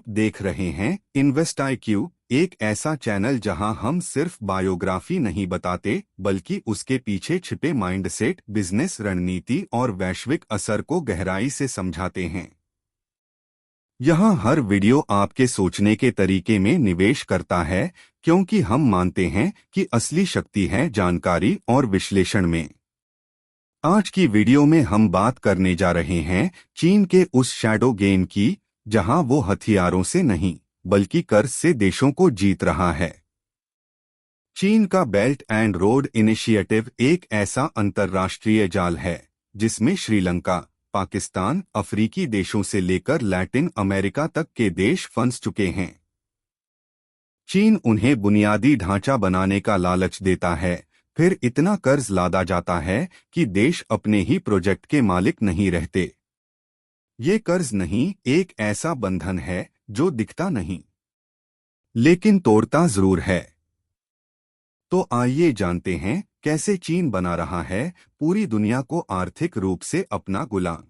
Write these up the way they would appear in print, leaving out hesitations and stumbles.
देख रहे हैं इन्वेस्ट IQ, एक ऐसा चैनल जहां हम सिर्फ बायोग्राफी नहीं बताते बल्कि उसके पीछे छिपे माइंडसेट, बिजनेस रणनीति और वैश्विक असर को गहराई से समझाते हैं। यहां हर वीडियो आपके सोचने के तरीके में निवेश करता है, क्योंकि हम मानते हैं कि असली शक्ति है जानकारी और विश्लेषण में। आज की वीडियो में हम बात करने जा रहे हैं चीन के उस शैडो गेम की, जहां वो हथियारों से नहीं बल्कि कर्ज से देशों को जीत रहा है। चीन का बेल्ट एंड रोड इनिशिएटिव एक ऐसा अंतर्राष्ट्रीय जाल है जिसमें श्रीलंका, पाकिस्तान, अफ्रीकी देशों से लेकर लैटिन अमेरिका तक के देश फंस चुके हैं। चीन उन्हें बुनियादी ढांचा बनाने का लालच देता है, फिर इतना कर्ज लादा जाता है कि देश अपने ही प्रोजेक्ट के मालिक नहीं रहते। ये कर्ज नहीं, एक ऐसा बंधन है जो दिखता नहीं लेकिन तोड़ता जरूर है। तो आइए जानते हैं कैसे चीन बना रहा है पूरी दुनिया को आर्थिक रूप से अपना गुलाम,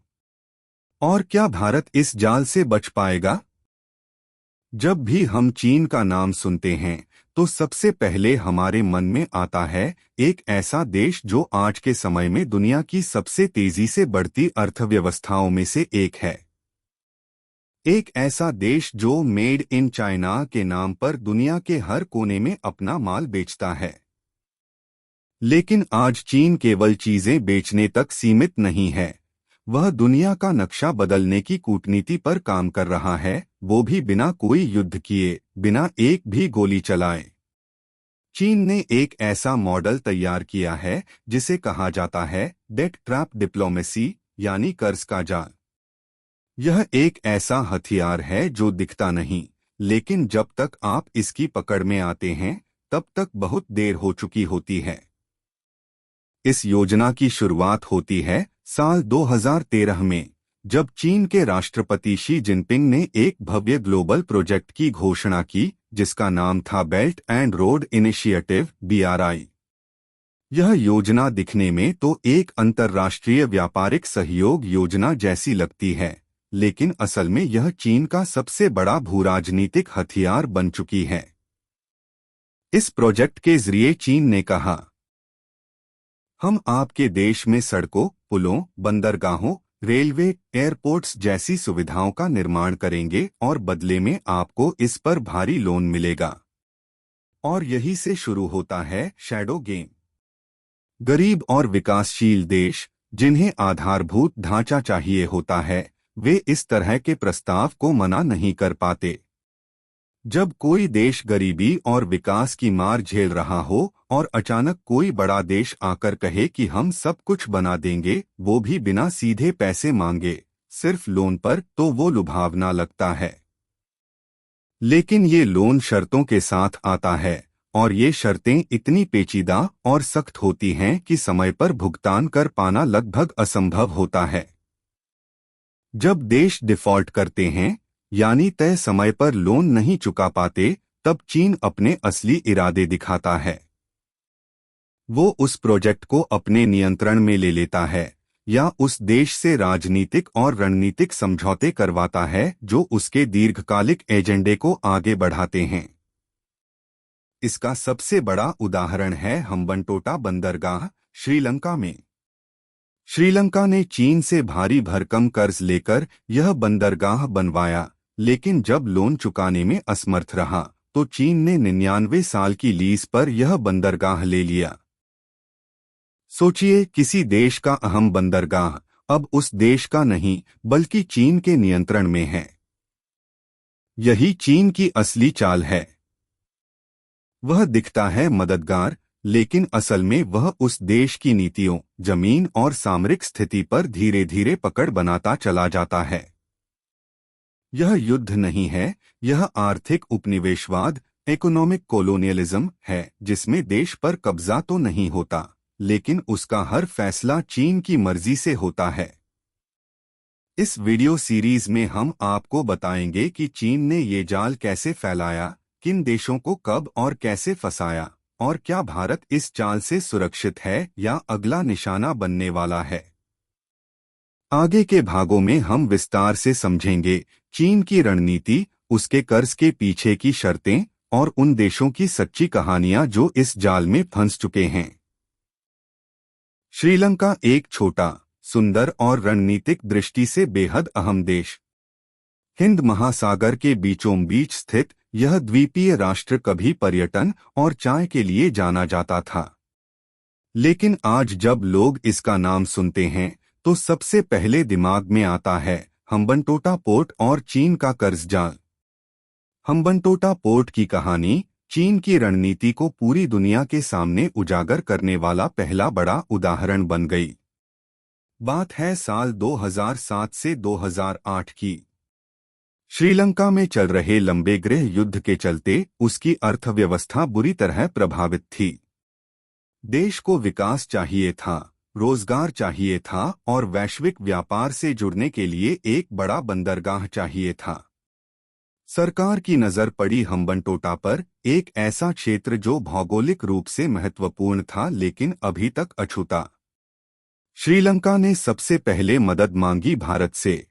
और क्या भारत इस जाल से बच पाएगा। जब भी हम चीन का नाम सुनते हैं तो सबसे पहले हमारे मन में आता है एक ऐसा देश जो आज के समय में दुनिया की सबसे तेजी से बढ़ती अर्थव्यवस्थाओं में से एक है। एक ऐसा देश जो मेड इन चाइना के नाम पर दुनिया के हर कोने में अपना माल बेचता है। लेकिन आज चीन केवल चीजें बेचने तक सीमित नहीं है, वह दुनिया का नक्शा बदलने की कूटनीति पर काम कर रहा है, वो भी बिना कोई युद्ध किए, बिना एक भी गोली चलाए। चीन ने एक ऐसा मॉडल तैयार किया है जिसे कहा जाता है डेट ट्रैप डिप्लोमेसी, यानी कर्ज का जाल। यह एक ऐसा हथियार है जो दिखता नहीं, लेकिन जब तक आप इसकी पकड़ में आते हैं तब तक बहुत देर हो चुकी होती है। इस योजना की शुरुआत होती है साल 2013 में, जब चीन के राष्ट्रपति शी जिनपिंग ने एक भव्य ग्लोबल प्रोजेक्ट की घोषणा की जिसका नाम था belt and road initiative BRI। यह योजना दिखने में तो एक अंतर्राष्ट्रीय व्यापारिक सहयोग योजना जैसी लगती है, लेकिन असल में यह चीन का सबसे बड़ा भूराजनीतिक हथियार बन चुकी है। इस प्रोजेक्ट के जरिए चीन ने कहा, हम आपके देश में सड़कों, पुलों, बंदरगाहों, रेलवे, एयरपोर्ट्स जैसी सुविधाओं का निर्माण करेंगे और बदले में आपको इस पर भारी लोन मिलेगा। और यही से शुरू होता है शैडो गेम। गरीब और विकासशील देश, जिन्हें आधारभूत ढांचा चाहिए होता है, वे इस तरह के प्रस्ताव को मना नहीं कर पाते। जब कोई देश गरीबी और विकास की मार झेल रहा हो और अचानक कोई बड़ा देश आकर कहे कि हम सब कुछ बना देंगे, वो भी बिना सीधे पैसे मांगे, सिर्फ लोन पर, तो वो लुभावना लगता है। लेकिन ये लोन शर्तों के साथ आता है, और ये शर्तें इतनी पेचीदा और सख्त होती हैं कि समय पर भुगतान कर पाना लगभग असंभव होता है। जब देश डिफॉल्ट करते हैं, यानी तय समय पर लोन नहीं चुका पाते, तब चीन अपने असली इरादे दिखाता है। वो उस प्रोजेक्ट को अपने नियंत्रण में ले लेता है या उस देश से राजनीतिक और रणनीतिक समझौते करवाता है जो उसके दीर्घकालिक एजेंडे को आगे बढ़ाते हैं। इसका सबसे बड़ा उदाहरण है हम्बनटोटा बंदरगाह, श्रीलंका में। श्रीलंका ने चीन से भारी भरकम कर्ज लेकर यह बंदरगाह बनवाया, लेकिन जब लोन चुकाने में असमर्थ रहा तो चीन ने 99 साल की लीज पर यह बंदरगाह ले लिया। सोचिए, किसी देश का अहम बंदरगाह अब उस देश का नहीं बल्कि चीन के नियंत्रण में है। यही चीन की असली चाल है। वह दिखता है मददगार, लेकिन असल में वह उस देश की नीतियों, जमीन और सामरिक स्थिति पर धीरे धीरे पकड़ बनाता चला जाता है। यह युद्ध नहीं है, यह आर्थिक उपनिवेशवाद, इकोनॉमिक कोलोनियलिज्म है, जिसमें देश पर कब्जा तो नहीं होता, लेकिन उसका हर फैसला चीन की मर्जी से होता है। इस वीडियो सीरीज में हम आपको बताएंगे कि चीन ने ये जाल कैसे फैलाया, किन देशों को कब और कैसे फंसाया, और क्या भारत इस चाल से सुरक्षित है या अगला निशाना बनने वाला है। आगे के भागों में हम विस्तार से समझेंगे चीन की रणनीति उसके कर्ज के पीछे की शर्तें और उन देशों की सच्ची कहानियां जो इस जाल में फंस चुके हैं। श्रीलंका एक छोटा, सुंदर और रणनीतिक दृष्टि से बेहद अहम देश। हिंद महासागर के बीचों बीच स्थित यह द्वीपीय राष्ट्र कभी पर्यटन और चाय के लिए जाना जाता था। लेकिन आज जब लोग इसका नाम सुनते हैं तो सबसे पहले दिमाग में आता है हम्बनटोटा पोर्ट और चीन का कर्ज जाल। हम्बनटोटा पोर्ट की कहानी चीन की रणनीति को पूरी दुनिया के सामने उजागर करने वाला पहला बड़ा उदाहरण बन गई। बात है साल 2007 से 2008 की। श्रीलंका में चल रहे लंबे गृह युद्ध के चलते उसकी अर्थव्यवस्था बुरी तरह प्रभावित थी। देश को विकास चाहिए था, रोजगार चाहिए था और वैश्विक व्यापार से जुड़ने के लिए एक बड़ा बंदरगाह चाहिए था। सरकार की नजर पड़ी हम्बनटोटा पर, एक ऐसा क्षेत्र जो भौगोलिक रूप से महत्वपूर्ण था लेकिन अभी तक अछूता। श्रीलंका ने सबसे पहले मदद मांगी भारत से,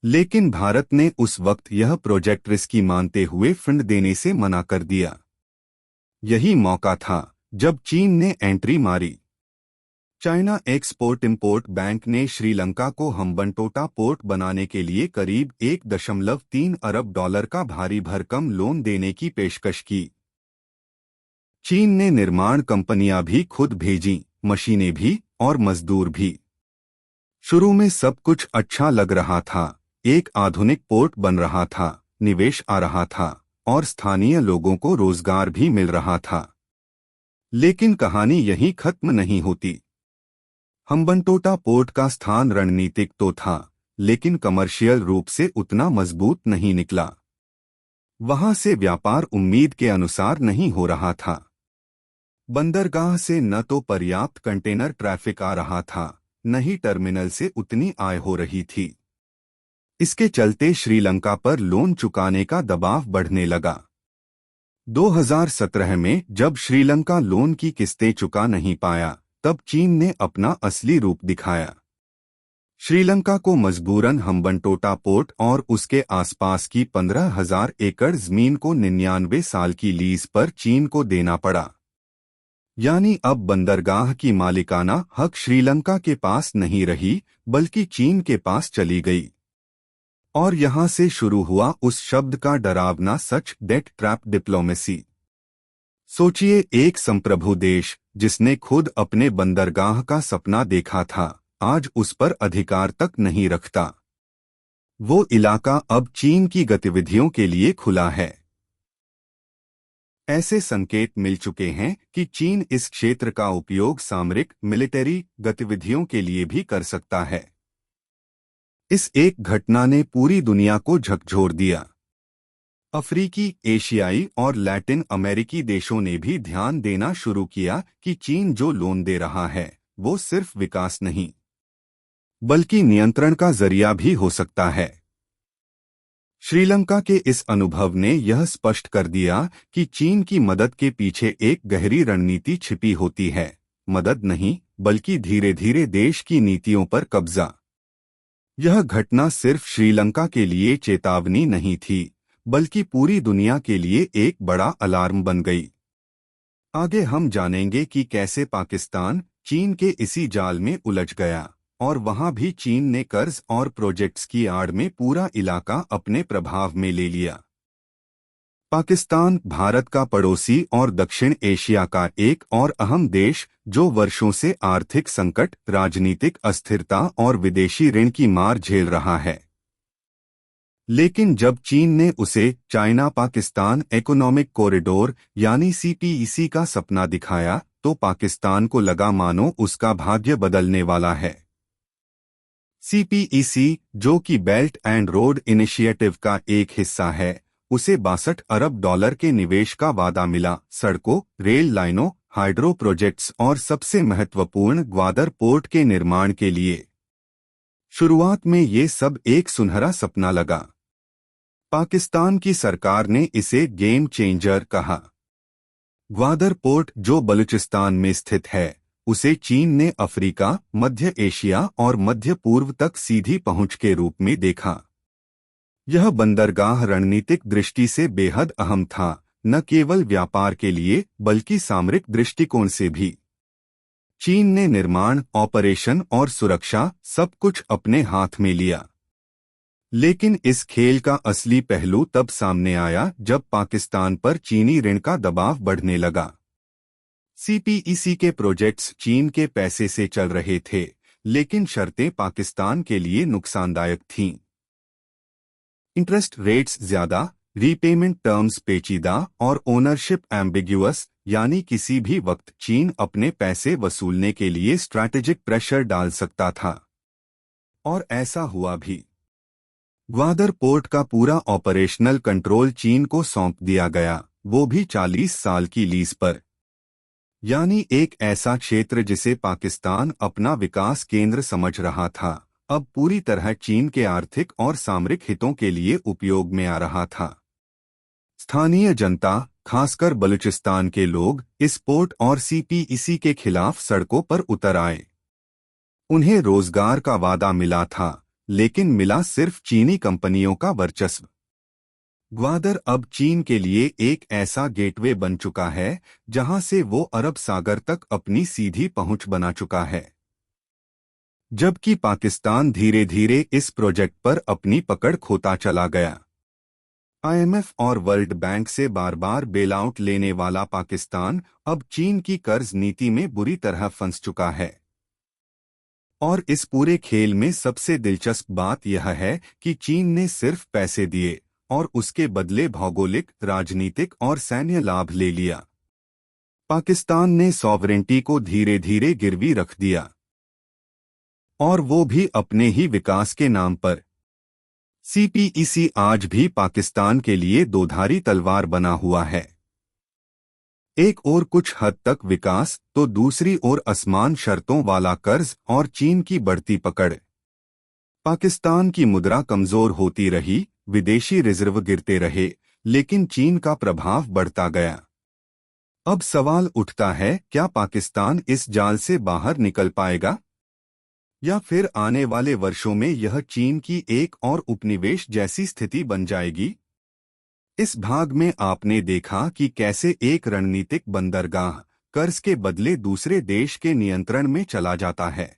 लेकिन भारत ने उस वक्त यह प्रोजेक्ट रिस्की मानते हुए फंड देने से मना कर दिया। यही मौका था जब चीन ने एंट्री मारी। चाइना एक्सपोर्ट इंपोर्ट बैंक ने श्रीलंका को हम्बनटोटा पोर्ट बनाने के लिए करीब 1.3 अरब डॉलर का भारी भरकम लोन देने की पेशकश की। चीन ने निर्माण कंपनियां भी खुद भेजीं, मशीनें भी और मजदूर भी। शुरू में सब कुछ अच्छा लग रहा था, एक आधुनिक पोर्ट बन रहा था, निवेश आ रहा था और स्थानीय लोगों को रोजगार भी मिल रहा था। लेकिन कहानी यहीं खत्म नहीं होती। हम्बनटोटा पोर्ट का स्थान रणनीतिक तो था, लेकिन कमर्शियल रूप से उतना मजबूत नहीं निकला। वहां से व्यापार उम्मीद के अनुसार नहीं हो रहा था। बंदरगाह से न तो पर्याप्त कंटेनर ट्रैफिक आ रहा था, न ही टर्मिनल से उतनी आय हो रही थी। इसके चलते श्रीलंका पर लोन चुकाने का दबाव बढ़ने लगा। 2017 में जब श्रीलंका लोन की किस्तें चुका नहीं पाया, तब चीन ने अपना असली रूप दिखाया। श्रीलंका को मजबूरन हम्बनटोटा पोर्ट और उसके आसपास की 15,000 एकड़ जमीन को 99 साल की लीज पर चीन को देना पड़ा। यानी अब बंदरगाह की मालिकाना हक श्रीलंका के पास नहीं रही, बल्कि चीन के पास चली गई। और यहां से शुरू हुआ उस शब्द का डरावना सच, डेट ट्रैप डिप्लोमेसी। सोचिए, एक संप्रभु देश जिसने खुद अपने बंदरगाह का सपना देखा था, आज उस पर अधिकार तक नहीं रखता। वो इलाका अब चीन की गतिविधियों के लिए खुला है। ऐसे संकेत मिल चुके हैं कि चीन इस क्षेत्र का उपयोग सामरिक मिलिट्री गतिविधियों के लिए भी कर सकता है। इस एक घटना ने पूरी दुनिया को झकझोर दिया। अफ्रीकी, एशियाई और लैटिन अमेरिकी देशों ने भी ध्यान देना शुरू किया कि चीन जो लोन दे रहा है वो सिर्फ विकास नहीं, बल्कि नियंत्रण का जरिया भी हो सकता है। श्रीलंका के इस अनुभव ने यह स्पष्ट कर दिया कि चीन की मदद के पीछे एक गहरी रणनीति छिपी होती है। मदद नहीं, बल्कि धीरे धीरे देश की नीतियों पर कब्जा। यह घटना सिर्फ श्रीलंका के लिए चेतावनी नहीं थी, बल्कि पूरी दुनिया के लिए एक बड़ा अलार्म बन गई। आगे हम जानेंगे कि कैसे पाकिस्तान चीन के इसी जाल में उलझ गया और वहां भी चीन ने कर्ज और प्रोजेक्ट्स की आड़ में पूरा इलाका अपने प्रभाव में ले लिया। पाकिस्तान भारत का पड़ोसी और दक्षिण एशिया का एक और अहम देश, जो वर्षों से आर्थिक संकट, राजनीतिक अस्थिरता और विदेशी ऋण की मार झेल रहा है। लेकिन जब चीन ने उसे चाइना पाकिस्तान इकोनॉमिक कॉरिडोर यानी CPEC का सपना दिखाया, तो पाकिस्तान को लगा मानो उसका भाग्य बदलने वाला है। CPEC, जो कि बेल्ट एंड रोड इनिशिएटिव का एक हिस्सा है, उसे 62 अरब डॉलर के निवेश का वादा मिला, सड़कों, रेल लाइनों, हाइड्रो प्रोजेक्ट्स और सबसे महत्वपूर्ण ग्वादर पोर्ट के निर्माण के लिए। शुरुआत में ये सब एक सुनहरा सपना लगा। पाकिस्तान की सरकार ने इसे गेम चेंजर कहा। ग्वादर पोर्ट, जो बलूचिस्तान में स्थित है, उसे चीन ने अफ्रीका, मध्य एशिया और मध्य पूर्व तक सीधी पहुंच के रूप में देखा। यह बंदरगाह रणनीतिक दृष्टि से बेहद अहम था, न केवल व्यापार के लिए बल्कि सामरिक दृष्टिकोण से भी। चीन ने निर्माण, ऑपरेशन और सुरक्षा सब कुछ अपने हाथ में लिया। लेकिन इस खेल का असली पहलू तब सामने आया जब पाकिस्तान पर चीनी ऋण का दबाव बढ़ने लगा। सीपीईसी के प्रोजेक्ट्स चीन के पैसे से चल रहे थे, लेकिन शर्तें पाकिस्तान के लिए नुकसानदायक थीं। इंटरेस्ट रेट्स ज्यादा, रीपेमेंट टर्म्स पेचीदा और ओनरशिप एम्बिग्युअस, यानी किसी भी वक्त चीन अपने पैसे वसूलने के लिए स्ट्रैटेजिक प्रेशर डाल सकता था। और ऐसा हुआ भी। ग्वादर पोर्ट का पूरा ऑपरेशनल कंट्रोल चीन को सौंप दिया गया, वो भी 40 साल की लीज पर। यानी एक ऐसा क्षेत्र जिसे पाकिस्तान अपना विकास केंद्र समझ रहा था, अब पूरी तरह चीन के आर्थिक और सामरिक हितों के लिए उपयोग में आ रहा था। स्थानीय जनता, खासकर बलूचिस्तान के लोग, इस पोर्ट और सीपीईसी के खिलाफ सड़कों पर उतर आए। उन्हें रोजगार का वादा मिला था, लेकिन मिला सिर्फ चीनी कंपनियों का वर्चस्व। ग्वादर अब चीन के लिए एक ऐसा गेटवे बन चुका है जहां से वो अरब सागर तक अपनी सीधी पहुंच बना चुका है। जबकि पाकिस्तान धीरे धीरे इस प्रोजेक्ट पर अपनी पकड़ खोता चला गया। आईएमएफ और वर्ल्ड बैंक से बार बार बेलआउट लेने वाला पाकिस्तान अब चीन की कर्ज नीति में बुरी तरह फंस चुका है। और इस पूरे खेल में सबसे दिलचस्प बात यह है कि चीन ने सिर्फ पैसे दिए और उसके बदले भौगोलिक, राजनीतिक और सैन्य लाभ ले लिया। पाकिस्तान ने सॉवरेंटी को धीरे धीरे गिरवी रख दिया, और वो भी अपने ही विकास के नाम पर। सीपीईसी आज भी पाकिस्तान के लिए दोधारी तलवार बना हुआ है। एक ओर कुछ हद तक विकास, तो दूसरी ओर असमान शर्तों वाला कर्ज और चीन की बढ़ती पकड़। पाकिस्तान की मुद्रा कमजोर होती रही, विदेशी रिजर्व गिरते रहे, लेकिन चीन का प्रभाव बढ़ता गया। अब सवाल उठता है, क्या पाकिस्तान इस जाल से बाहर निकल पाएगा? या फिर आने वाले वर्षों में यह चीन की एक और उपनिवेश जैसी स्थिति बन जाएगी? इस भाग में आपने देखा कि कैसे एक रणनीतिक बंदरगाह कर्ज के बदले दूसरे देश के नियंत्रण में चला जाता है।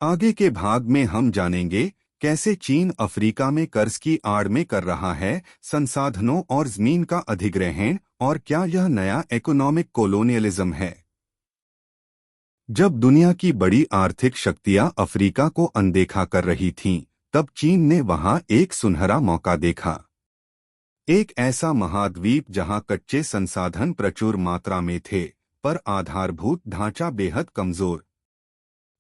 आगे के भाग में हम जानेंगे कैसे चीन अफ्रीका में कर्ज की आड़ में कर रहा है संसाधनों और जमीन का अधिग्रहण, और क्या यह नया इकोनॉमिक कोलोनियलिज्म है। जब दुनिया की बड़ी आर्थिक शक्तियां अफ्रीका को अनदेखा कर रही थीं, तब चीन ने वहां एक सुनहरा मौका देखा। एक ऐसा महाद्वीप जहां कच्चे संसाधन प्रचुर मात्रा में थे, पर आधारभूत ढांचा बेहद कमजोर।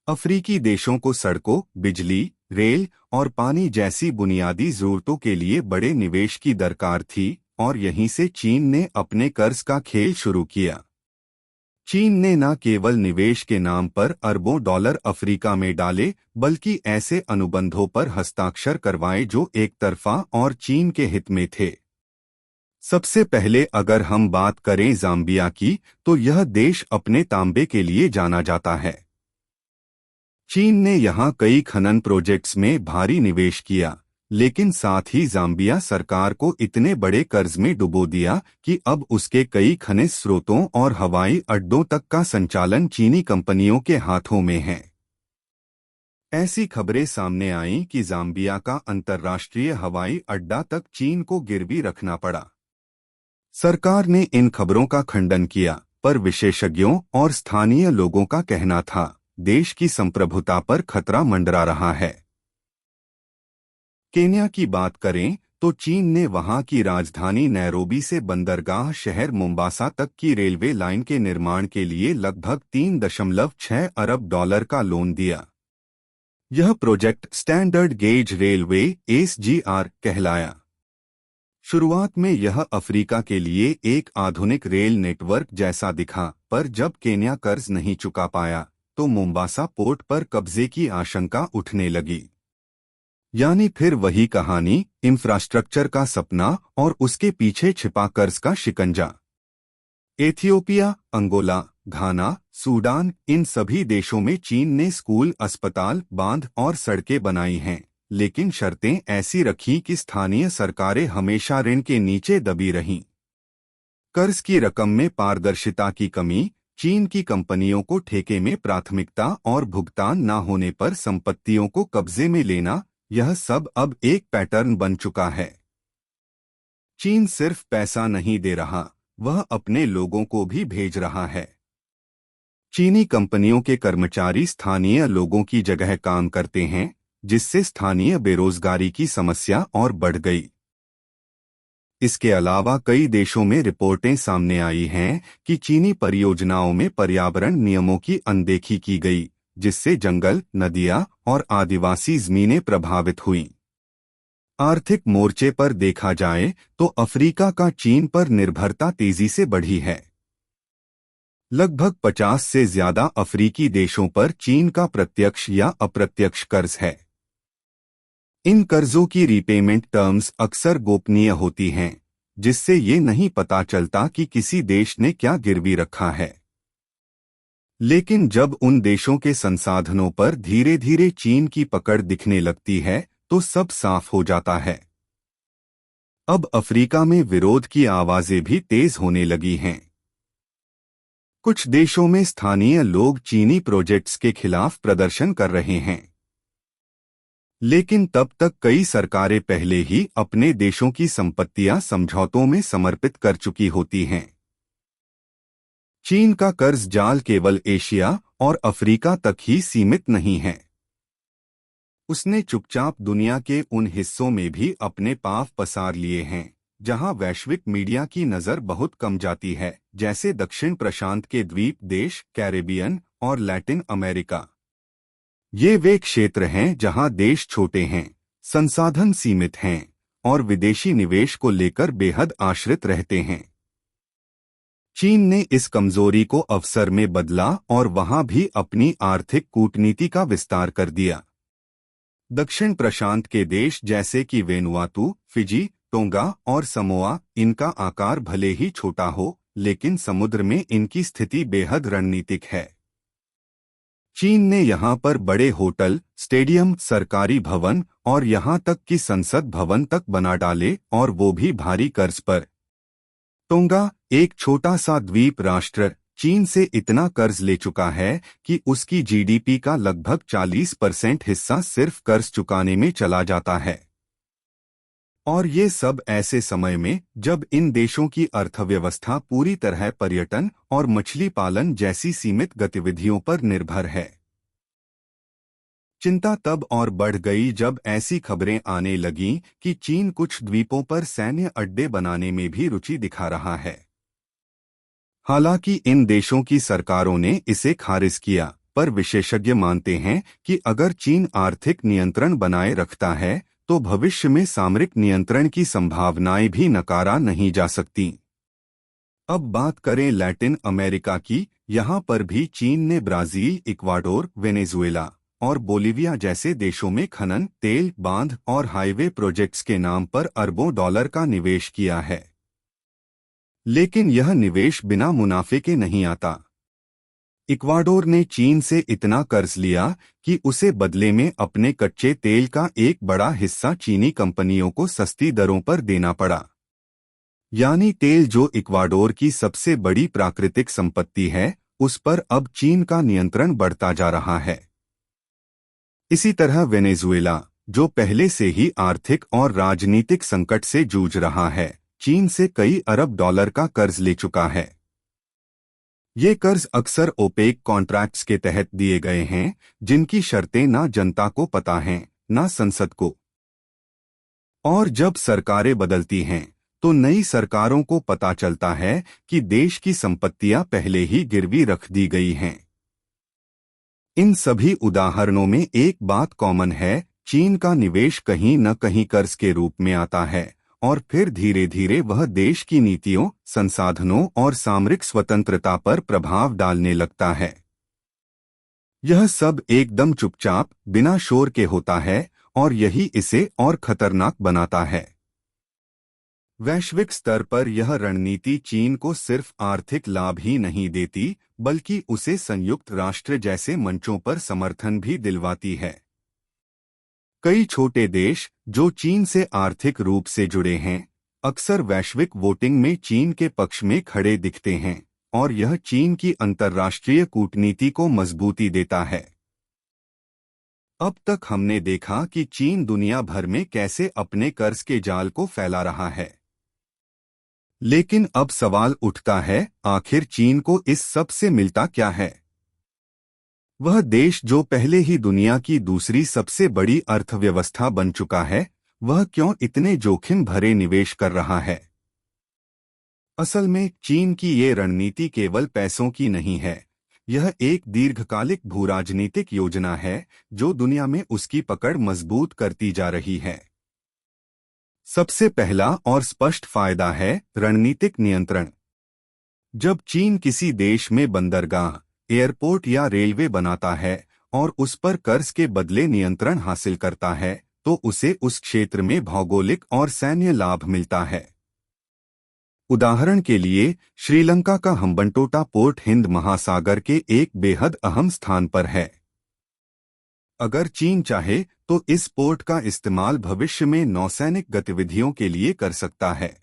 अफ्रीकी देशों को सड़कों, बिजली, रेल और पानी जैसी बुनियादी जरूरतों के लिए बड़े निवेश की दरकार थी, और यहीं से चीन ने अपने कर्ज का खेल शुरू किया। चीन ने न केवल निवेश के नाम पर अरबों डॉलर अफ्रीका में डाले, बल्कि ऐसे अनुबंधों पर हस्ताक्षर करवाए जो एक तरफा और चीन के हित में थे। सबसे पहले अगर हम बात करें ज़ाम्बिया की, तो यह देश अपने तांबे के लिए जाना जाता है। चीन ने यहां कई खनन प्रोजेक्ट्स में भारी निवेश किया, लेकिन साथ ही ज़ाम्बिया सरकार को इतने बड़े कर्ज में डुबो दिया कि अब उसके कई खनिज स्रोतों और हवाई अड्डों तक का संचालन चीनी कंपनियों के हाथों में है। ऐसी खबरें सामने आईं कि ज़ाम्बिया का अंतर्राष्ट्रीय हवाई अड्डा तक चीन को गिरवी रखना पड़ा। सरकार ने इन खबरों का खंडन किया, पर विशेषज्ञों और स्थानीय लोगों का कहना था, देश की संप्रभुता पर खतरा मंडरा रहा है। केन्या की बात करें तो चीन ने वहां की राजधानी नैरोबी से बंदरगाह शहर मोम्बासा तक की रेलवे लाइन के निर्माण के लिए लगभग 3.6 अरब डॉलर का लोन दिया। यह project standard gauge railway (SGR) कहलाया। शुरुआत में यह अफ्रीका के लिए एक आधुनिक रेल नेटवर्क जैसा दिखा, पर जब केन्या कर्ज नहीं चुका पाया, तो मोम्बासा पोर्ट पर कब्जे की आशंका उठने लगी। यानी फिर वही कहानी, इंफ्रास्ट्रक्चर का सपना और उसके पीछे छिपा कर्ज का शिकंजा। एथियोपिया, अंगोला, घाना, सूडान, इन सभी देशों में चीन ने स्कूल, अस्पताल, बांध और सड़कें बनाई हैं, लेकिन शर्तें ऐसी रखीं कि स्थानीय सरकारें हमेशा ऋण के नीचे दबी रहीं। कर्ज की रकम में पारदर्शिता की कमी, चीन की कंपनियों को ठेके में प्राथमिकता और भुगतान न होने पर संपत्तियों को कब्जे में लेना, यह सब अब एक पैटर्न बन चुका है। चीन सिर्फ पैसा नहीं दे रहा, वह अपने लोगों को भी भेज रहा है। चीनी कंपनियों के कर्मचारी स्थानीय लोगों की जगह काम करते हैं, जिससे स्थानीय बेरोजगारी की समस्या और बढ़ गई। इसके अलावा कई देशों में रिपोर्टें सामने आई हैं कि चीनी परियोजनाओं में पर्यावरण नियमों की अनदेखी की गई, जिससे जंगल, नदियां और आदिवासी जमीनें प्रभावित हुईं। आर्थिक मोर्चे पर देखा जाए तो अफ्रीका का चीन पर निर्भरता तेजी से बढ़ी है। लगभग 50 से ज्यादा अफ्रीकी देशों पर चीन का प्रत्यक्ष या अप्रत्यक्ष कर्ज है। इन कर्जों की रीपेमेंट टर्म्स अक्सर गोपनीय होती हैं, जिससे ये नहीं पता चलता कि किसी देश ने क्या गिरवी रखा है। लेकिन जब उन देशों के संसाधनों पर धीरे धीरे चीन की पकड़ दिखने लगती है, तो सब साफ हो जाता है। अब अफ्रीका में विरोध की आवाजें भी तेज होने लगी हैं। कुछ देशों में स्थानीय लोग चीनी प्रोजेक्ट्स के खिलाफ प्रदर्शन कर रहे हैं। लेकिन तब तक कई सरकारें पहले ही अपने देशों की संपत्तियां समझौतों में समर्पित कर चुकी होती हैं। चीन का कर्ज जाल केवल एशिया और अफ्रीका तक ही सीमित नहीं है। उसने चुपचाप दुनिया के उन हिस्सों में भी अपने पांव पसार लिए हैं जहां वैश्विक मीडिया की नजर बहुत कम जाती है, जैसे दक्षिण प्रशांत के द्वीप देश, कैरेबियन और लैटिन अमेरिका। ये वे क्षेत्र हैं जहां देश छोटे हैं, संसाधन सीमित हैं और विदेशी निवेश को लेकर बेहद आश्रित रहते हैं। चीन ने इस कमजोरी को अवसर में बदला और वहां भी अपनी आर्थिक कूटनीति का विस्तार कर दिया। दक्षिण प्रशांत के देश जैसे कि वेनुआतू, फिजी, टोंगा और समोआ, इनका आकार भले ही छोटा हो, लेकिन समुद्र में इनकी स्थिति बेहद रणनीतिक है। चीन ने यहां पर बड़े होटल, स्टेडियम, सरकारी भवन और यहां तक कि संसद भवन तक बना डाले, और वो भी भारी कर्ज पर। टोंगा, एक छोटा सा द्वीप राष्ट्र, चीन से इतना कर्ज ले चुका है कि उसकी जीडीपी का लगभग 40% हिस्सा सिर्फ कर्ज चुकाने में चला जाता है। और ये सब ऐसे समय में जब इन देशों की अर्थव्यवस्था पूरी तरह पर्यटन और मछली पालन जैसी सीमित गतिविधियों पर निर्भर है। चिंता तब और बढ़ गई जब ऐसी खबरें आने लगीं कि चीन कुछ द्वीपों पर सैन्य अड्डे बनाने में भी रुचि दिखा रहा है। हालांकि इन देशों की सरकारों ने इसे खारिज किया, पर विशेषज्ञ मानते हैं कि अगर चीन आर्थिक नियंत्रण बनाए रखता है तो भविष्य में सामरिक नियंत्रण की संभावनाएं भी नकारा नहीं जा सकती। अब बात करें लैटिन अमेरिका की। यहाँ पर भी चीन ने ब्राजील, इक्वाडोर, वेनेजुएला और बोलीविया जैसे देशों में खनन, तेल, बांध और हाईवे प्रोजेक्ट्स के नाम पर अरबों डॉलर का निवेश किया है। लेकिन यह निवेश बिना मुनाफे के नहीं आता। इक्वाडोर ने चीन से इतना कर्ज लिया कि उसे बदले में अपने कच्चे तेल का एक बड़ा हिस्सा चीनी कंपनियों को सस्ती दरों पर देना पड़ा। यानी तेल, जो इक्वाडोर की सबसे बड़ी प्राकृतिक संपत्ति है, उस पर अब चीन का नियंत्रण बढ़ता जा रहा है। इसी तरह वेनेजुएला, जो पहले से ही आर्थिक और राजनीतिक संकट से जूझ रहा है, चीन से कई अरब डॉलर का कर्ज ले चुका है। ये कर्ज अक्सर ओपेक कॉन्ट्रैक्ट्स के तहत दिए गए हैं, जिनकी शर्तें ना जनता को पता हैं, ना संसद को। और जब सरकारें बदलती हैं, तो नई सरकारों को पता चलता है कि देश की संपत्तियां पहले ही गिरवी रख दी गई हैं। इन सभी उदाहरणों में एक बात कॉमन है, चीन का निवेश कहीं न कहीं कर्ज के रूप में आता है, और फिर धीरे धीरे वह देश की नीतियों, संसाधनों और सामरिक स्वतंत्रता पर प्रभाव डालने लगता है। यह सब एकदम चुपचाप, बिना शोर के होता है, और यही इसे और खतरनाक बनाता है। वैश्विक स्तर पर यह रणनीति चीन को सिर्फ आर्थिक लाभ ही नहीं देती, बल्कि उसे संयुक्त राष्ट्र जैसे मंचों पर समर्थन भी दिलवाती है। कई छोटे देश जो चीन से आर्थिक रूप से जुड़े हैं अक्सर वैश्विक वोटिंग में चीन के पक्ष में खड़े दिखते हैं और यह चीन की अंतर्राष्ट्रीय कूटनीति को मजबूती देता है। अब तक हमने देखा कि चीन दुनिया भर में कैसे अपने कर्ज के जाल को फैला रहा है, लेकिन अब सवाल उठता है, आखिर चीन को इस सब से मिलता क्या है? वह देश जो पहले ही दुनिया की दूसरी सबसे बड़ी अर्थव्यवस्था बन चुका है, वह क्यों इतने जोखिम भरे निवेश कर रहा है? असल में चीन की ये रणनीति केवल पैसों की नहीं है, यह एक दीर्घकालिक भूराजनीतिक योजना है जो दुनिया में उसकी पकड़ मजबूत करती जा रही है। सबसे पहला और स्पष्ट फायदा है रणनीतिक नियंत्रण। जब चीन किसी देश में बंदरगाह, एयरपोर्ट या रेलवे बनाता है और उस पर कर्ज के बदले नियंत्रण हासिल करता है, तो उसे उस क्षेत्र में भौगोलिक और सैन्य लाभ मिलता है। उदाहरण के लिए, श्रीलंका का हम्बनटोटा पोर्ट हिंद महासागर के एक बेहद अहम स्थान पर है। अगर चीन चाहे तो इस पोर्ट का इस्तेमाल भविष्य में नौसैनिक गतिविधियों के लिए कर सकता है।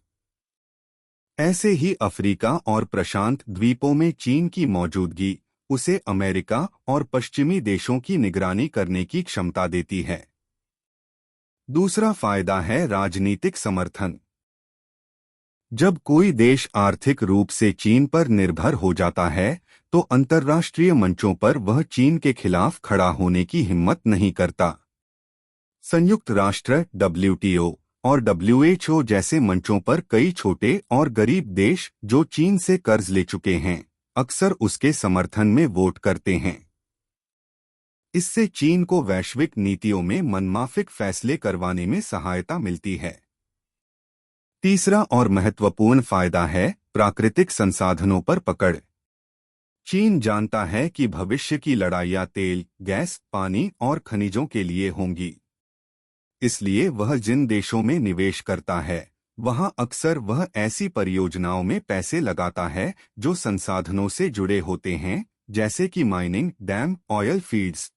ऐसे ही अफ्रीका और प्रशांत द्वीपों में चीन की मौजूदगी उसे अमेरिका और पश्चिमी देशों की निगरानी करने की क्षमता देती है। दूसरा फायदा है राजनीतिक समर्थन। जब कोई देश आर्थिक रूप से चीन पर निर्भर हो जाता है, तो अंतर्राष्ट्रीय मंचों पर वह चीन के खिलाफ खड़ा होने की हिम्मत नहीं करता। संयुक्त राष्ट्र, WTO और WHO जैसे मंचों पर कई छोटे और गरीब देश जो चीन से कर्ज ले चुके हैं, अक्सर उसके समर्थन में वोट करते हैं। इससे चीन को वैश्विक नीतियों में मनमाफिक फैसले करवाने में सहायता मिलती है। तीसरा और महत्वपूर्ण फायदा है प्राकृतिक संसाधनों पर पकड़। चीन जानता है कि भविष्य की लड़ाइयां तेल, गैस, पानी और खनिजों के लिए होंगी। इसलिए वह जिन देशों में निवेश करता है, वहां अक्सर वह ऐसी परियोजनाओं में पैसे लगाता है जो संसाधनों से जुड़े होते हैं, जैसे कि माइनिंग, डैम, ऑयल फील्ड्स।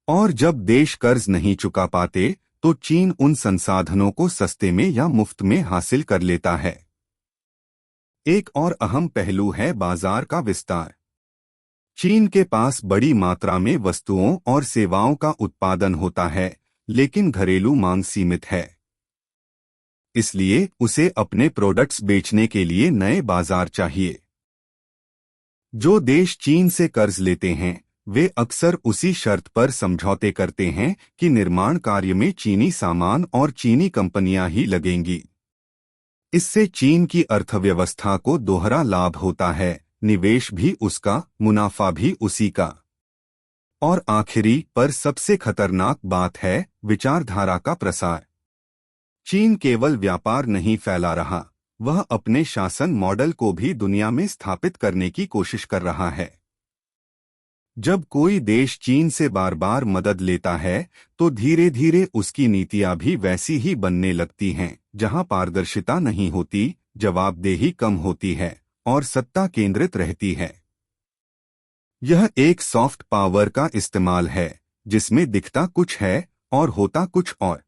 और जब देश कर्ज नहीं चुका पाते, तो चीन उन संसाधनों को सस्ते में या मुफ्त में हासिल कर लेता है। एक और अहम पहलू है बाजार का विस्तार। चीन के पास बड़ी मात्रा में वस्तुओं और सेवाओं का उत्पादन होता है, लेकिन घरेलू मांग सीमित है। इसलिए उसे अपने प्रोडक्ट्स बेचने के लिए नए बाजार चाहिए। जो देश चीन से कर्ज लेते हैं, वे अक्सर उसी शर्त पर समझौते करते हैं कि निर्माण कार्य में चीनी सामान और चीनी कंपनियां ही लगेंगी। इससे चीन की अर्थव्यवस्था को दोहरा लाभ होता है, निवेश भी उसका, मुनाफा भी उसी का। और आखिरी पर सबसे खतरनाक बात है विचारधारा का प्रसार। चीन केवल व्यापार नहीं फैला रहा, वह अपने शासन मॉडल को भी दुनिया में स्थापित करने की कोशिश कर रहा है। जब कोई देश चीन से बार बार मदद लेता है, तो धीरे धीरे उसकी नीतियां भी वैसी ही बनने लगती हैं, जहां पारदर्शिता नहीं होती, जवाबदेही कम होती है और सत्ता केंद्रित रहती है। यह एक सॉफ्ट पावर का इस्तेमाल है, जिसमें दिखता कुछ है और होता कुछ और।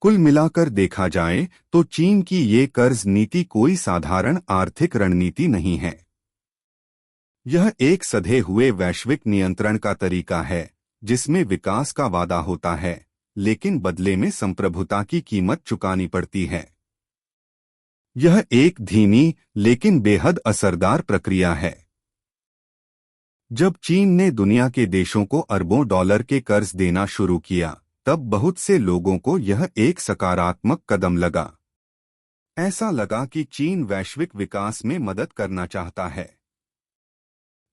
कुल मिलाकर देखा जाए तो चीन की ये कर्ज नीति कोई साधारण आर्थिक रणनीति नहीं है। यह एक सधे हुए वैश्विक नियंत्रण का तरीका है, जिसमें विकास का वादा होता है, लेकिन बदले में संप्रभुता की कीमत चुकानी पड़ती है। यह एक धीमी लेकिन बेहद असरदार प्रक्रिया है। जब चीन ने दुनिया के देशों को अरबों डॉलर के कर्ज देना शुरू किया, तब बहुत से लोगों को यह एक सकारात्मक कदम लगा। ऐसा लगा कि चीन वैश्विक विकास में मदद करना चाहता है।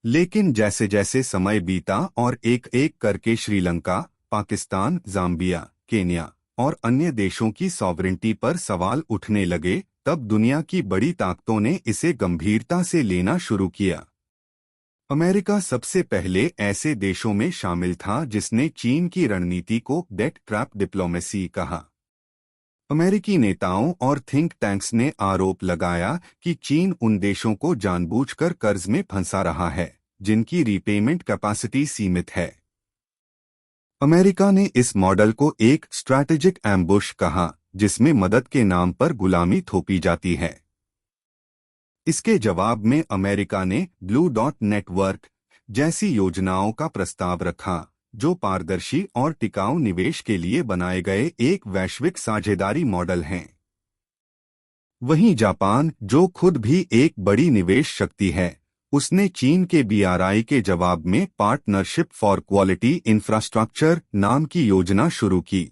लेकिन जैसे जैसे समय बीता और एक एक करके श्रीलंका, पाकिस्तान, जाम्बिया, केन्या और अन्य देशों की सॉवरेंटी पर सवाल उठने लगे, तब दुनिया की बड़ी ताकतों ने इसे गंभीरता से लेना शुरू किया। अमेरिका सबसे पहले ऐसे देशों में शामिल था जिसने चीन की रणनीति को डेट ट्रैप डिप्लोमेसी कहा। अमेरिकी नेताओं और थिंक टैंक्स ने आरोप लगाया कि चीन उन देशों को जानबूझकर कर्ज में फंसा रहा है, जिनकी रीपेमेंट कैपेसिटी सीमित है। अमेरिका ने इस मॉडल को एक स्ट्रैटेजिक एम्बुश कहा, जिसमें मदद के नाम पर गुलामी थोपी जाती है। इसके जवाब में अमेरिका ने ब्लू डॉट नेटवर्क जैसी योजनाओं का प्रस्ताव रखा, जो पारदर्शी और टिकाऊ निवेश के लिए बनाए गए एक वैश्विक साझेदारी मॉडल हैं। वहीं जापान, जो खुद भी एक बड़ी निवेश शक्ति है, उसने चीन के BRI के जवाब में पार्टनरशिप फॉर क्वालिटी इंफ्रास्ट्रक्चर नाम की योजना शुरू की।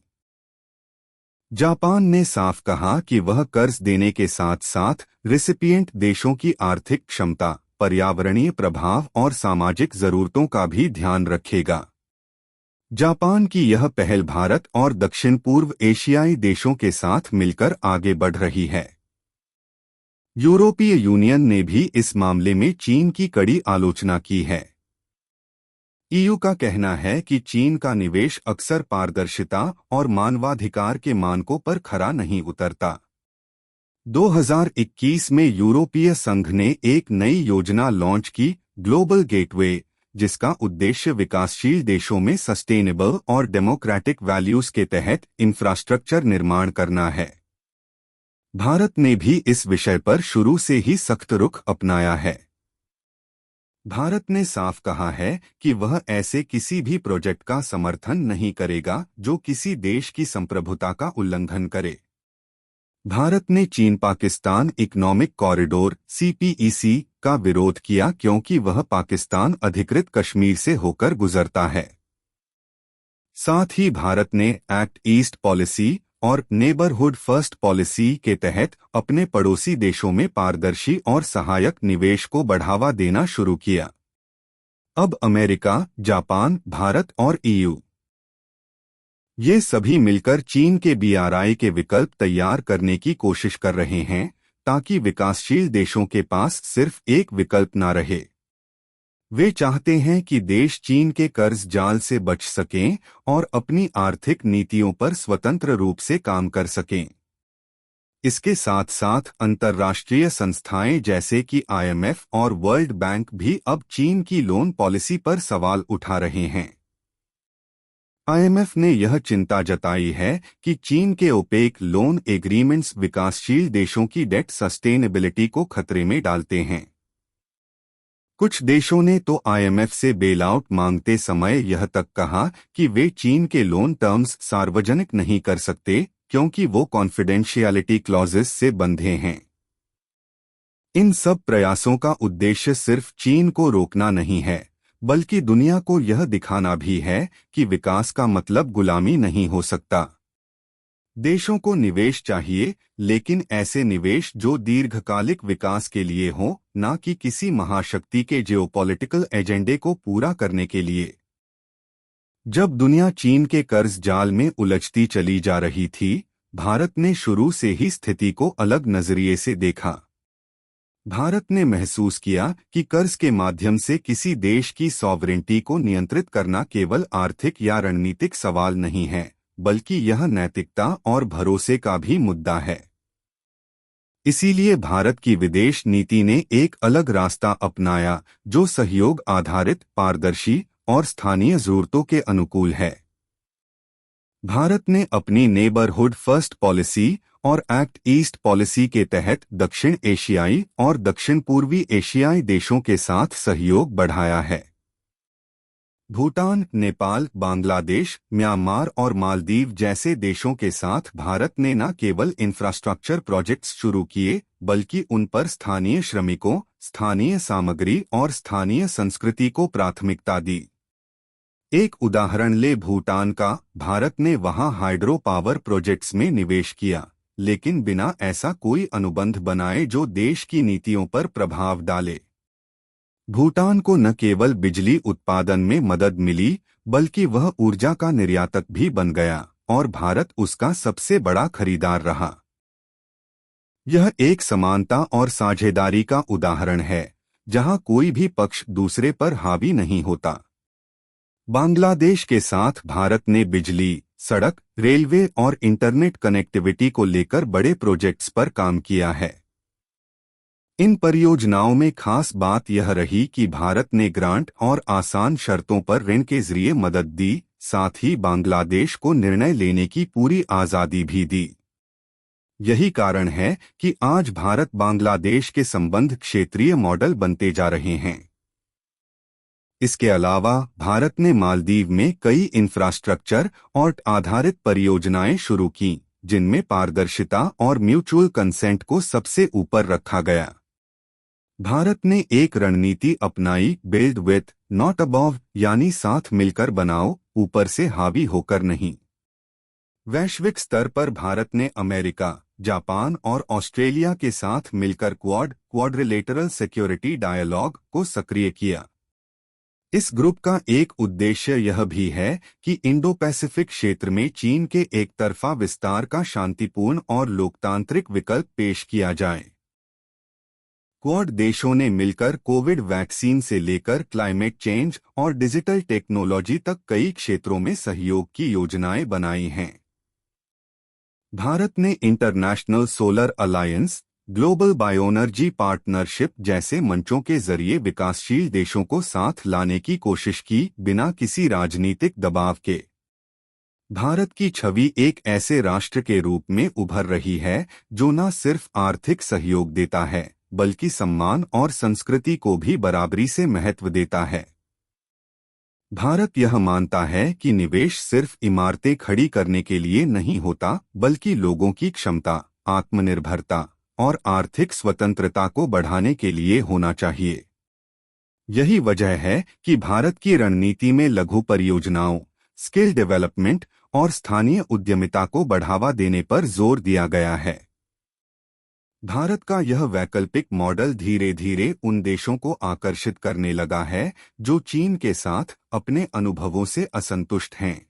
जापान ने साफ कहा कि वह कर्ज देने के साथ साथ रिसिपिएंट देशों की आर्थिक क्षमता, पर्यावरणीय प्रभाव और सामाजिक जरूरतों का भी ध्यान रखेगा। जापान की यह पहल भारत और दक्षिण पूर्व एशियाई देशों के साथ मिलकर आगे बढ़ रही है। यूरोपीय यूनियन ने भी इस मामले में चीन की कड़ी आलोचना की है। EU का कहना है कि चीन का निवेश अक्सर पारदर्शिता और मानवाधिकार के मानकों पर खरा नहीं उतरता। 2021 में यूरोपीय संघ ने एक नई योजना लॉन्च की, ग्लोबल गेटवे, जिसका उद्देश्य विकासशील देशों में सस्टेनेबल और डेमोक्रेटिक वैल्यूज के तहत इंफ्रास्ट्रक्चर निर्माण करना है। भारत ने भी इस विषय पर शुरू से ही सख्त रुख अपनाया है। भारत ने साफ कहा है कि वह ऐसे किसी भी प्रोजेक्ट का समर्थन नहीं करेगा जो किसी देश की संप्रभुता का उल्लंघन करे। भारत ने चीन पाकिस्तान इकोनॉमिक कॉरिडोर CPEC का विरोध किया, क्योंकि वह पाकिस्तान अधिकृत कश्मीर से होकर गुजरता है। साथ ही भारत ने एक्ट ईस्ट पॉलिसी और नेबरहुड फर्स्ट पॉलिसी के तहत अपने पड़ोसी देशों में पारदर्शी और सहायक निवेश को बढ़ावा देना शुरू किया। अब अमेरिका, जापान, भारत और EU ये सभी मिलकर चीन के BRI के विकल्प तैयार करने की कोशिश कर रहे हैं, ताकि विकासशील देशों के पास सिर्फ एक विकल्प न रहे। वे चाहते हैं कि देश चीन के कर्ज जाल से बच सकें और अपनी आर्थिक नीतियों पर स्वतंत्र रूप से काम कर सकें। इसके साथ साथ अंतर्राष्ट्रीय संस्थाएं जैसे कि IMF और वर्ल्ड बैंक भी अब चीन की लोन पॉलिसी पर सवाल उठा रहे हैं। IMF ने यह चिंता जताई है कि चीन के ओपेक लोन एग्रीमेंट्स विकासशील देशों की डेट सस्टेनेबिलिटी को खतरे में डालते हैं। कुछ देशों ने तो IMF से बेल आउट मांगते समय यह तक कहा कि वे चीन के लोन टर्म्स सार्वजनिक नहीं कर सकते, क्योंकि वो कॉन्फिडेंशियलिटी क्लॉजेस से बंधे हैं। इन सब प्रयासों का उद्देश्य सिर्फ चीन को रोकना नहीं है, बल्कि दुनिया को यह दिखाना भी है कि विकास का मतलब गुलामी नहीं हो सकता। देशों को निवेश चाहिए, लेकिन ऐसे निवेश जो दीर्घकालिक विकास के लिए हो, न कि किसी महाशक्ति के जियोपॉलिटिकल एजेंडे को पूरा करने के लिए। जब दुनिया चीन के कर्ज जाल में उलझती चली जा रही थी, भारत ने शुरू से ही स्थिति को अलग नजरिए से देखा। भारत ने महसूस किया कि कर्ज के माध्यम से किसी देश की सॉवरेनिटी को नियंत्रित करना केवल आर्थिक या रणनीतिक सवाल नहीं है, बल्कि यह नैतिकता और भरोसे का भी मुद्दा है। इसीलिए भारत की विदेश नीति ने एक अलग रास्ता अपनाया, जो सहयोग आधारित, पारदर्शी और स्थानीय जरूरतों के अनुकूल है। भारत ने अपनी नेबरहुड फर्स्ट पॉलिसी और एक्ट ईस्ट पॉलिसी के तहत दक्षिण एशियाई और दक्षिण पूर्वी एशियाई देशों के साथ सहयोग बढ़ाया है। भूटान, नेपाल, बांग्लादेश, म्यांमार और मालदीव जैसे देशों के साथ भारत ने न केवल इंफ्रास्ट्रक्चर प्रोजेक्ट्स शुरू किए, बल्कि उन पर स्थानीय श्रमिकों, स्थानीय सामग्री और स्थानीय संस्कृति को प्राथमिकता दी। एक उदाहरण ले भूटान का। भारत ने वहां हाइड्रो पावर प्रोजेक्ट्स में निवेश किया, लेकिन बिना ऐसा कोई अनुबंध बनाए जो देश की नीतियों पर प्रभाव डाले। भूटान को न केवल बिजली उत्पादन में मदद मिली, बल्कि वह ऊर्जा का निर्यातक भी बन गया और भारत उसका सबसे बड़ा खरीदार रहा। यह एक समानता और साझेदारी का उदाहरण है, जहां कोई भी पक्ष दूसरे पर हावी नहीं होता। बांग्लादेश के साथ भारत ने बिजली, सड़क, रेलवे और इंटरनेट कनेक्टिविटी को लेकर बड़े प्रोजेक्ट्स पर काम किया है। इन परियोजनाओं में खास बात यह रही कि भारत ने ग्रांट और आसान शर्तों पर ऋण के जरिए मदद दी, साथ ही बांग्लादेश को निर्णय लेने की पूरी आज़ादी भी दी। यही कारण है कि आज भारत बांग्लादेश के संबंध क्षेत्रीय मॉडल बनते जा रहे हैं। इसके अलावा भारत ने मालदीव में कई इंफ्रास्ट्रक्चर और आधारित परियोजनाएं शुरू की, जिनमें पारदर्शिता और म्यूचुअल कंसेंट को सबसे ऊपर रखा गया। भारत ने एक रणनीति अपनाई, बिल्ड विथ नॉट अबव, यानी साथ मिलकर बनाओ, ऊपर से हावी होकर नहीं। वैश्विक स्तर पर भारत ने अमेरिका, जापान और ऑस्ट्रेलिया के साथ मिलकर क्वाड्रिलेटरल सिक्योरिटी डायलॉग को सक्रिय किया। इस ग्रुप का एक उद्देश्य यह भी है कि इंडो पैसिफिक क्षेत्र में चीन के एक तरफा विस्तार का शांतिपूर्ण और लोकतांत्रिक विकल्प पेश किया जाए। क्वाड देशों ने मिलकर कोविड वैक्सीन से लेकर क्लाइमेट चेंज और डिजिटल टेक्नोलॉजी तक कई क्षेत्रों में सहयोग की योजनाएं बनाई हैं। भारत ने international solar alliance, global bioenergy partnership जैसे मंचों के जरिए विकासशील देशों को साथ लाने की कोशिश की, बिना किसी राजनीतिक दबाव के। भारत की छवि एक ऐसे राष्ट्र के रूप में उभर रही है जो न सिर्फ आर्थिक सहयोग देता है, बल्कि सम्मान और संस्कृति को भी बराबरी से महत्व देता है। भारत यह मानता है कि निवेश सिर्फ इमारतें खड़ी करने के लिए नहीं होता, बल्कि लोगों की क्षमता, आत्मनिर्भरता और आर्थिक स्वतंत्रता को बढ़ाने के लिए होना चाहिए। यही वजह है कि भारत की रणनीति में लघु परियोजनाओं, स्किल डेवलपमेंट और स्थानीय उद्यमिता को बढ़ावा देने पर जोर दिया गया है। भारत का यह वैकल्पिक मॉडल धीरे धीरे उन देशों को आकर्षित करने लगा है जो चीन के साथ अपने अनुभवों से असंतुष्ट हैं।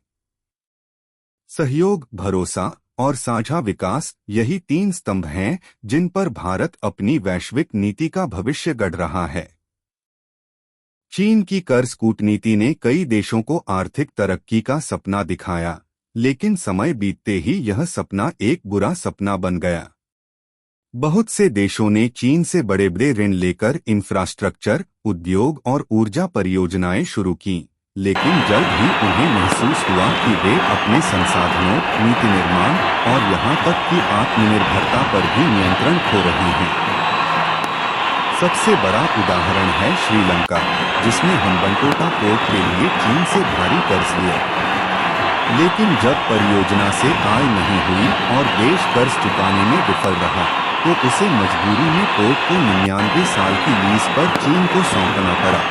सहयोग, भरोसा और साझा विकास, यही 3 स्तंभ हैं जिन पर भारत अपनी वैश्विक नीति का भविष्य गढ़ रहा है। चीन की कर्ज कूटनीति ने कई देशों को आर्थिक तरक्की का सपना दिखाया, लेकिन समय बीतते ही यह सपना एक बुरा सपना बन गया। बहुत से देशों ने चीन से बड़े बड़े ऋण लेकर इंफ्रास्ट्रक्चर, उद्योग और ऊर्जा परियोजनाएं शुरू की, लेकिन जल्द ही उन्हें महसूस हुआ कि वे अपने संसाधनों, नीति निर्माण और यहां तक कि आत्मनिर्भरता पर भी नियंत्रण खो रहे हैं। सबसे बड़ा उदाहरण है श्रीलंका, जिसने हम्बनटोटा पोर्ट के लिए चीन से भारी कर्ज लिया। लेकिन जब परियोजना से आय नहीं हुई और देश कर्ज चुकाने में विफल रहा, तो उसे मजबूरी में पोर्ट को 99 साल की लीज पर चीन को सौंपना पड़ा।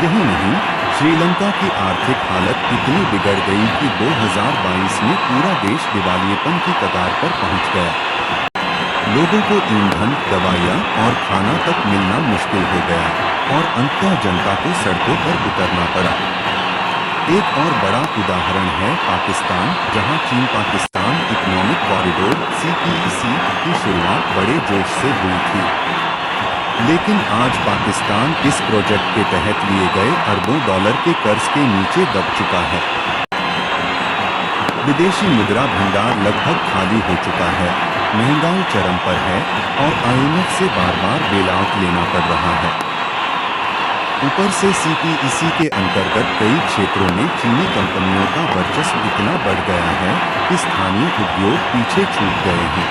यही नहीं, श्रीलंका की आर्थिक हालत इतनी बिगड़ गई कि 2022 में पूरा देश दिवालियेपन की कगार पर पहुंच गया। लोगों को ईंधन, दवाइयां और खाना तक मिलना मुश्किल हो गया और अंततः जनता को सड़कों पर उतरना पड़ा। एक और बड़ा उदाहरण है पाकिस्तान, जहां चीन पाकिस्तान इकोनॉमिक कॉरिडोर (CPEC) की शुरुआत बड़े जोश से हुई थी। लेकिन आज पाकिस्तान इस प्रोजेक्ट के तहत लिए गए अरबों डॉलर के कर्ज के नीचे दब चुका है। विदेशी मुद्रा भंडार लगभग खाली हो चुका है, महंगाई चरम पर है और IMF से बार-बार बेलआउट लेना पड़ रहा है। ऊपर से CPEC के अंतर्गत कई क्षेत्रों में चीनी कंपनियों का वर्चस्व इतना बढ़ गया है कि स्थानीय उद्योग पीछे छूट गए हैं।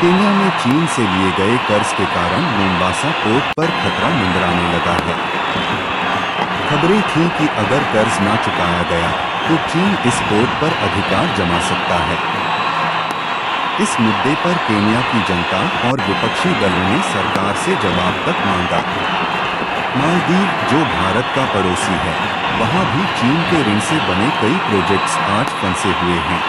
केन्या में चीन से लिए गए कर्ज के कारण मोम्बासा पोर्ट पर खतरा मंडराने लगा है। खबरें थीं कि अगर कर्ज न चुकाया गया तो चीन इस पोर्ट पर अधिकार जमा सकता है। इस मुद्दे पर केन्या की जनता और विपक्षी दलों ने सरकार से जवाब तक मांगा। मालदीव, जो भारत का पड़ोसी है, वहां भी चीन के ऋण से बने कई प्रोजेक्ट्स आज फंसे हुए हैं।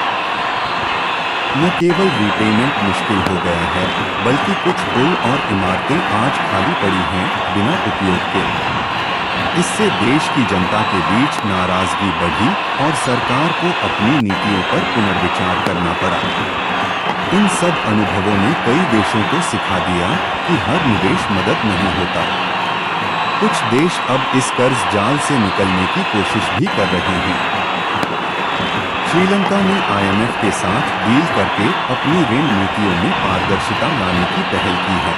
न केवल रीपेमेंट मुश्किल हो गया है, बल्कि कुछ पुल और इमारतें आज खाली पड़ी हैं, बिना उपयोग के। इससे देश की जनता के बीच नाराजगी बढ़ी और सरकार को अपनी नीतियों पर पुनर्विचार करना पड़ा। इन सब अनुभवों ने कई देशों को सिखा दिया कि हर निवेश मदद नहीं होता। कुछ देश अब इस कर्ज जाल से निकलने की कोशिश भी कर रहे हैं। श्रीलंका ने IMF के साथ डील करके अपनी ऋण नीतियों में पारदर्शिता लाने की पहल की है।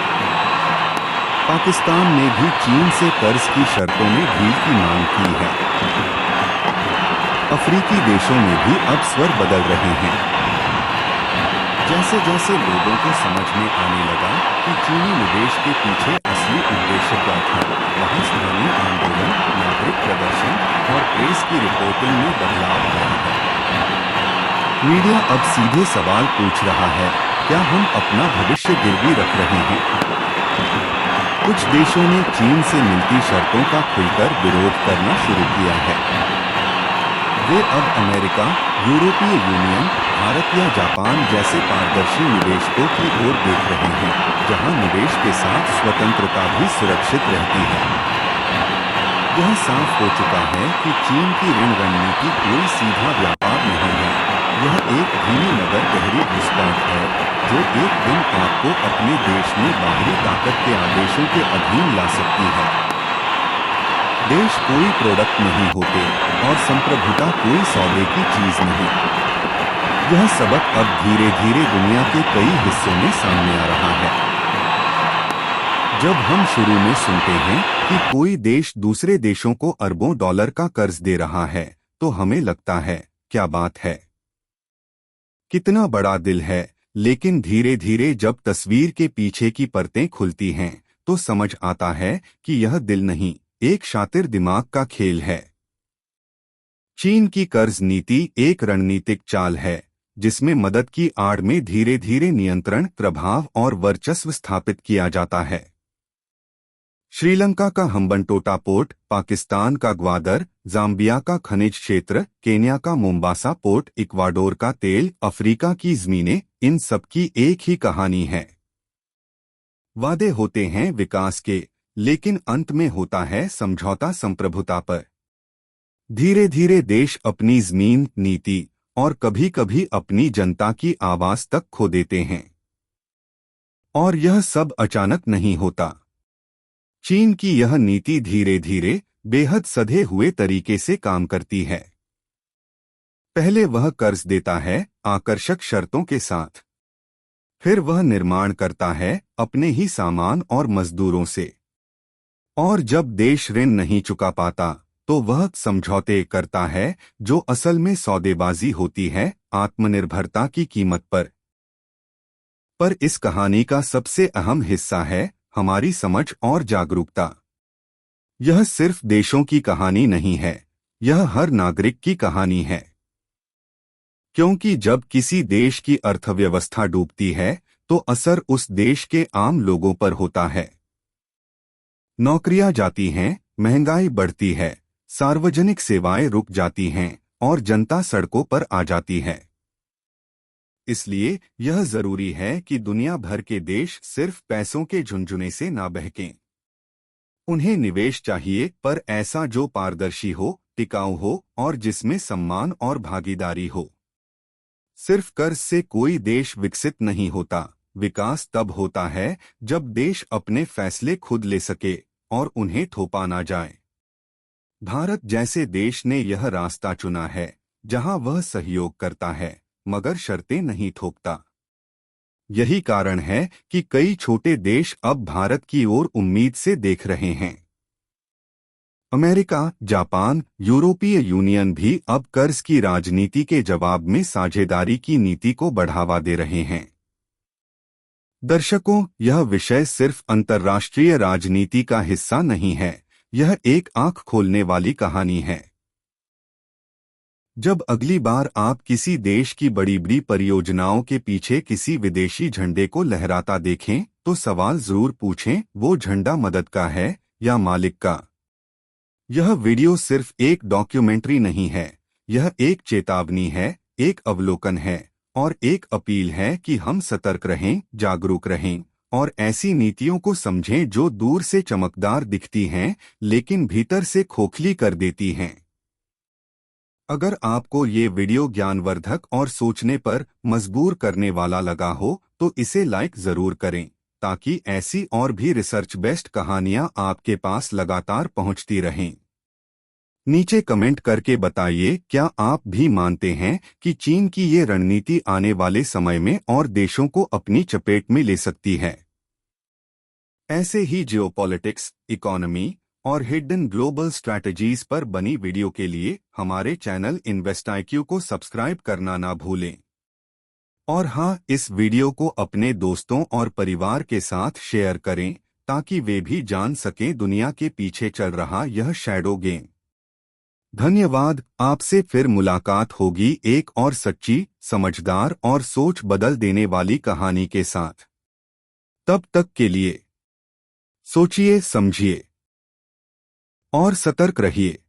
पाकिस्तान ने भी चीन से कर्ज की शर्तों में ढील की मांग की है। अफ्रीकी देशों में भी अब स्वर बदल रहे हैं। जैसे जैसे लोगों को समझ में आने लगा कि चीनी निवेश के पीछे असली उद्देश्य क्या था, वहाँ स्थानीय आंदोलन, नागरिक प्रदर्शन और प्रेस की रिपोर्टिंग में बदलाव आया है। मीडिया अब सीधे सवाल पूछ रहा है, क्या हम अपना भविष्य गिरवी रख रहे हैं? कुछ देशों ने चीन से मिलती शर्तों का खुलकर विरोध करना शुरू किया है। वे अब अमेरिका, यूरोपीय यूनियन, भारत या जापान जैसे पारदर्शी निवेशकों की ओर देख रहे हैं, जहां निवेश के साथ स्वतंत्रता भी सुरक्षित रहती है। यह साफ हो चुका है कि चीन की ऋण रणनीति कोई सीधा व्यापार नहीं है। यह एक धीमी मगर गहरी घुसपैठ है, जो एक दिन आपको अपने देश में बाहरी ताकत के आदेशों के अधीन ला सकती है। देश कोई प्रोडक्ट नहीं होते और संप्रभुता कोई सौदे की चीज नहीं। यह सबक अब धीरे धीरे दुनिया के कई हिस्सों में सामने आ रहा है। जब हम शुरू में सुनते हैं कि कोई देश दूसरे देशों को अरबों डॉलर का कर्ज दे रहा है, तो हमें लगता है, क्या बात है, कितना बड़ा दिल है। लेकिन धीरे धीरे जब तस्वीर के पीछे की परतें खुलती हैं, तो समझ आता है कि यह दिल नहीं, एक शातिर दिमाग का खेल है। चीन की कर्ज नीति एक रणनीतिक चाल है, जिसमें मदद की आड़ में धीरे धीरे नियंत्रण, प्रभाव और वर्चस्व स्थापित किया जाता है। श्रीलंका का हम्बनटोटा पोर्ट, पाकिस्तान का ग्वादर, जाम्बिया का खनिज क्षेत्र, केन्या का मोम्बासा पोर्ट, इक्वाडोर का तेल, अफ्रीका की जमीनें, इन सबकी एक ही कहानी है। वादे होते हैं विकास के, लेकिन अंत में होता है समझौता संप्रभुता पर। धीरे धीरे देश अपनी जमीन, नीति और कभी कभी अपनी जनता की आवाज तक खो देते हैं। और यह सब अचानक नहीं होता। चीन की यह नीति धीरे धीरे, बेहद सधे हुए तरीके से काम करती है। पहले वह कर्ज देता है आकर्षक शर्तों के साथ। फिर वह निर्माण करता है अपने ही सामान और मजदूरों से। और जब देश ऋण नहीं चुका पाता, तो वह समझौते करता है, जो असल में सौदेबाजी होती है आत्मनिर्भरता की कीमत पर इस कहानी का सबसे अहम हिस्सा है हमारी समझ और जागरूकता। यह सिर्फ देशों की कहानी नहीं है, यह हर नागरिक की कहानी है। क्योंकि जब किसी देश की अर्थव्यवस्था डूबती है, तो असर उस देश के आम लोगों पर होता है। नौकरियां जाती हैं, महंगाई बढ़ती है, सार्वजनिक सेवाएं रुक जाती हैं और जनता सड़कों पर आ जाती है। इसलिए यह जरूरी है कि दुनिया भर के देश सिर्फ पैसों के झुनझुने से ना बहकें। उन्हें निवेश चाहिए, पर ऐसा जो पारदर्शी हो, टिकाऊ हो और जिसमें सम्मान और भागीदारी हो। सिर्फ कर्ज से कोई देश विकसित नहीं होता। विकास तब होता है जब देश अपने फैसले खुद ले सके और उन्हें थोपा ना जाए। भारत जैसे देश ने यह रास्ता चुना है, जहां वह सहयोग करता है मगर शर्तें नहीं थोपता। यही कारण है कि कई छोटे देश अब भारत की ओर उम्मीद से देख रहे हैं। अमेरिका, जापान, यूरोपीय यूनियन भी अब कर्ज की राजनीति के जवाब में साझेदारी की नीति को बढ़ावा दे रहे हैं। दर्शकों, यह विषय सिर्फ अंतर्राष्ट्रीय राजनीति का हिस्सा नहीं है, यह एक आंख खोलने वाली कहानी है। जब अगली बार आप किसी देश की बड़ी बड़ी परियोजनाओं के पीछे किसी विदेशी झंडे को लहराता देखें, तो सवाल जरूर पूछें, वो झंडा मदद का है या मालिक का? यह वीडियो सिर्फ एक डॉक्यूमेंट्री नहीं है, यह एक चेतावनी है, एक अवलोकन है और एक अपील है कि हम सतर्क रहें, जागरूक रहें और ऐसी नीतियों को समझें जो दूर से चमकदार दिखती हैं लेकिन भीतर से खोखली कर देती हैं। अगर आपको ये वीडियो ज्ञानवर्धक और सोचने पर मजबूर करने वाला लगा हो, तो इसे लाइक जरूर करें, ताकि ऐसी और भी रिसर्च बेस्ड कहानियां आपके पास लगातार पहुंचती रहें। नीचे कमेंट करके बताइए, क्या आप भी मानते हैं कि चीन की ये रणनीति आने वाले समय में और देशों को अपनी चपेट में ले सकती है? ऐसे ही जियोपॉलिटिक्स, इकोनॉमी और हिडन ग्लोबल स्ट्रैटेजीज पर बनी वीडियो के लिए हमारे चैनल इन्वेस्ट IQ को सब्सक्राइब करना ना भूलें। और हाँ, इस वीडियो को अपने दोस्तों और परिवार के साथ शेयर करें ताकि वे भी जान सकें दुनिया के पीछे चल रहा यह शैडो गेम। धन्यवाद। आपसे फिर मुलाकात होगी एक और सच्ची, समझदार और सोच बदल देने वाली कहानी के साथ। तब तक के लिए सोचिए, समझिए और सतर्क रहिए।